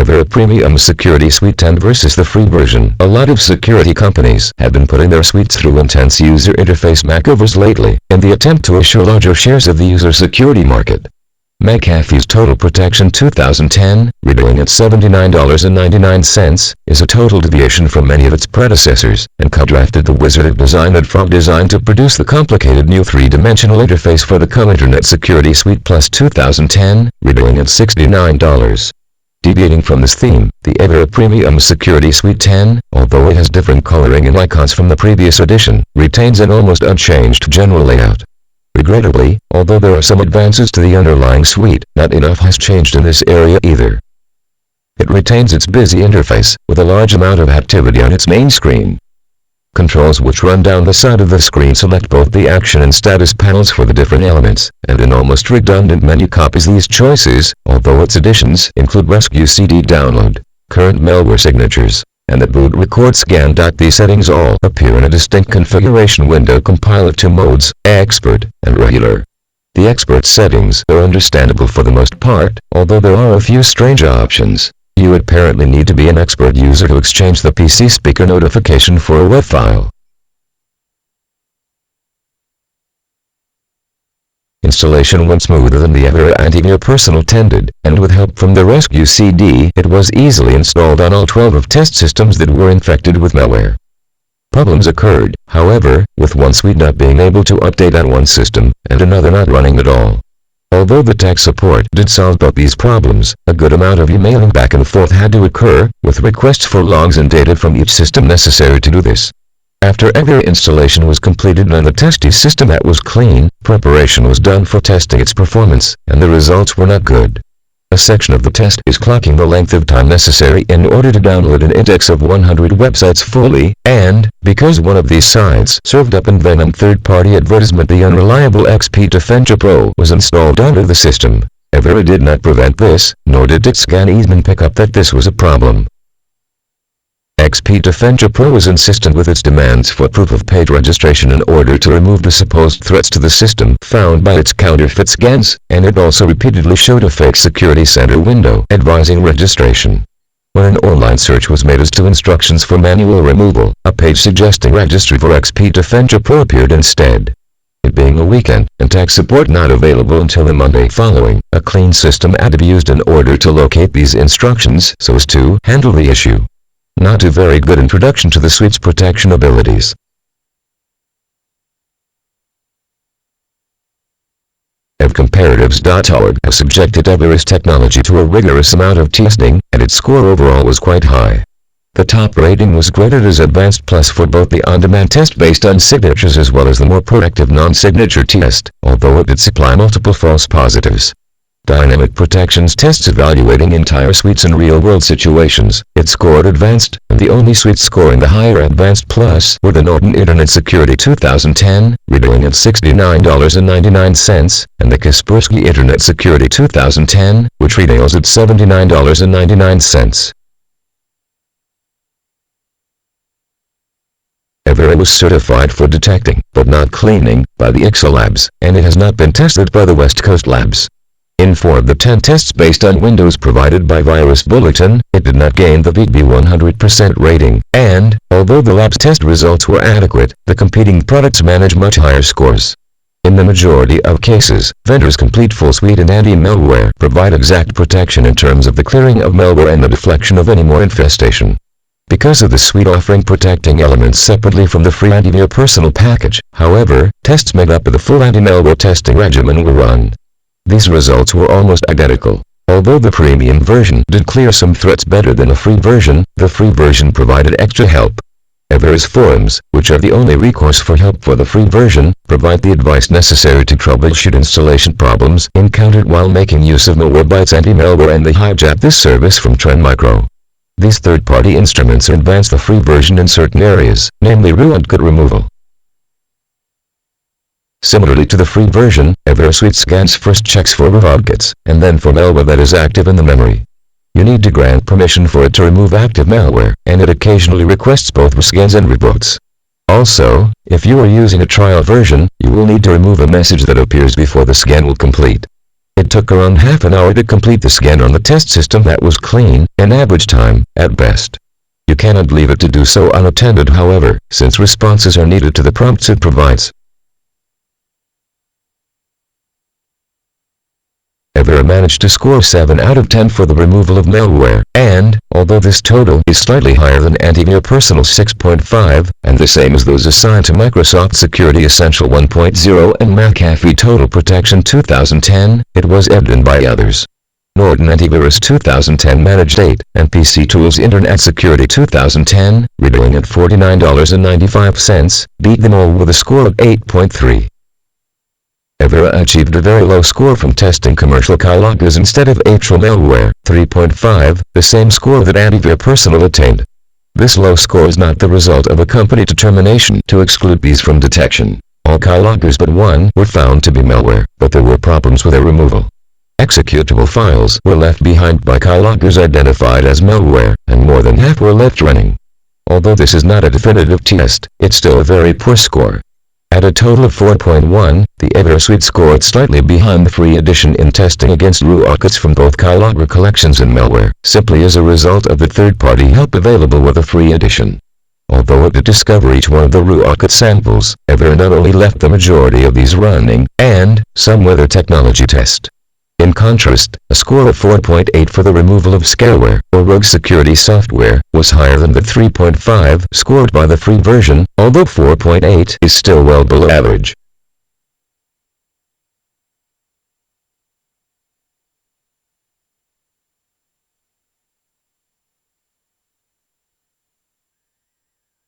Avira Premium Security Suite 10 versus the free version. A lot of security companies have been putting their suites through intense user interface makeovers lately, in the attempt to assure larger shares of the user security market. McAfee's Total Protection 2010, retailing at $79.99, is a total deviation from many of its predecessors, and co-drafted the wizard of design at Frog Design to produce the complicated new three-dimensional interface for the Co-Internet Security Suite Plus 2010, retailing at $69. Deviating from this theme, the Avira Premium Security Suite 10, although it has different coloring and icons from the previous edition, retains an almost unchanged general layout. Regrettably, although there are some advances to the underlying suite, not enough has changed in this area either. It retains its busy interface, with a large amount of activity on its main screen. Controls which run down the side of the screen select both the action and status panels for the different elements, and an almost redundant menu copies these choices, although its additions include Rescue CD download, current malware signatures, and the boot record scan. These settings all appear in a distinct configuration window compiled of two modes, Expert and Regular. The Expert settings are understandable for the most part, although there are a few strange options. You apparently need to be an expert user to exchange the PC speaker notification for a web file. Installation went smoother than the Avira antivirus personal tended, and with help from the Rescue CD, it was easily installed on all 12 of test systems that were infected with malware. Problems occurred, however, with one suite not being able to update on one system, and another not running at all. Although the tech support did solve both these problems, a good amount of emailing back and forth had to occur, with requests for logs and data from each system necessary to do this. After Avira installation was completed and the testing system that was clean, preparation was done for testing its performance, and the results were not good. A section of the test is clocking the length of time necessary in order to download an index of 100 websites fully, and, because one of these sites served up an venom third-party advertisement, the unreliable XP Defender Pro was installed onto the system. Avira did not prevent this, nor did its scan even pick up that this was a problem. XP Defender Pro was insistent with its demands for proof of paid registration in order to remove the supposed threats to the system found by its counterfeit scans, and it also repeatedly showed a fake Security Center window advising registration. When an online search was made as to instructions for manual removal, a page suggesting registry for XP Defender Pro appeared instead. It being a weekend, and tech support not available until the Monday following, a clean system had to be used in order to locate these instructions so as to handle the issue. Not a very good introduction to the suite's protection abilities. Comparatives.org has subjected Avira's technology to a rigorous amount of testing, and its score overall was quite high. The top rating was graded as Advanced Plus for both the on-demand test based on signatures as well as the more proactive non-signature test, although it did supply multiple false positives. Dynamic Protections tests evaluating entire suites in real-world situations, it scored Advanced, and the only suites scoring the higher Advanced Plus were the Norton Internet Security 2010, retailing at $69.99, and the Kaspersky Internet Security 2010, which retails at $79.99. Avira was certified for detecting, but not cleaning, by the IXA Labs, and it has not been tested by the West Coast Labs. In 4 of the 10 tests based on Windows provided by Virus Bulletin, it did not gain the VB 100% rating, and, although the lab's test results were adequate, the competing products manage much higher scores. In the majority of cases, vendors complete full suite and anti-malware provide exact protection in terms of the clearing of malware and the deflection of any more infestation. Because of the suite offering protecting elements separately from the free antivirus personal package, however, tests made up of the full anti-malware testing regimen were run. These results were almost identical. Although the premium version did clear some threats better than the free version, the free version provided extra help. Avira's forums, which are the only recourse for help for the free version, provide the advice necessary to troubleshoot installation problems encountered while making use of Malwarebytes anti-malware, and they hijack this service from Trend Micro. These third-party instruments advance the free version in certain areas, namely rootkit removal. Similarly to the free version, Avira Suite scans first checks for rootkits, and then for malware that is active in the memory. You need to grant permission for it to remove active malware, and it occasionally requests both rescans and reboots. Also, if you are using a trial version, you will need to remove a message that appears before the scan will complete. It took around half an hour to complete the scan on the test system that was clean, an average time, at best. You cannot leave it to do so unattended, however, since responses are needed to the prompts it provides. Avira managed to score 7 out of 10 for the removal of malware, and, although this total is slightly higher than Avira Personal 6.5, and the same as those assigned to Microsoft Security Essential 1.0 and McAfee Total Protection 2010, it was evident by others. Norton Antivirus 2010 Managed 8, and PC Tools Internet Security 2010, retailing at $49.95, beat them all with a score of 8.3. Avira achieved a very low score from testing commercial keyloggers instead of actual malware, 3.5, the same score that Avira Personal attained. This low score is not the result of a company determination to exclude these from detection. All keyloggers but one were found to be malware, but there were problems with their removal. Executable files were left behind by keyloggers identified as malware, and more than half were left running. Although this is not a definitive test, it's still a very poor score. At a total of 4.1, the Avira Suite scored slightly behind the free edition in testing against rootkits from both keylogger collections and malware, simply as a result of the third-party help available with the free edition. Although it did discover each one of the rootkit samples, Avira not only left the majority of these running, and some with a technology test. In contrast, a score of 4.8 for the removal of scareware, or rogue security software, was higher than the 3.5 scored by the free version, although 4.8 is still well below average.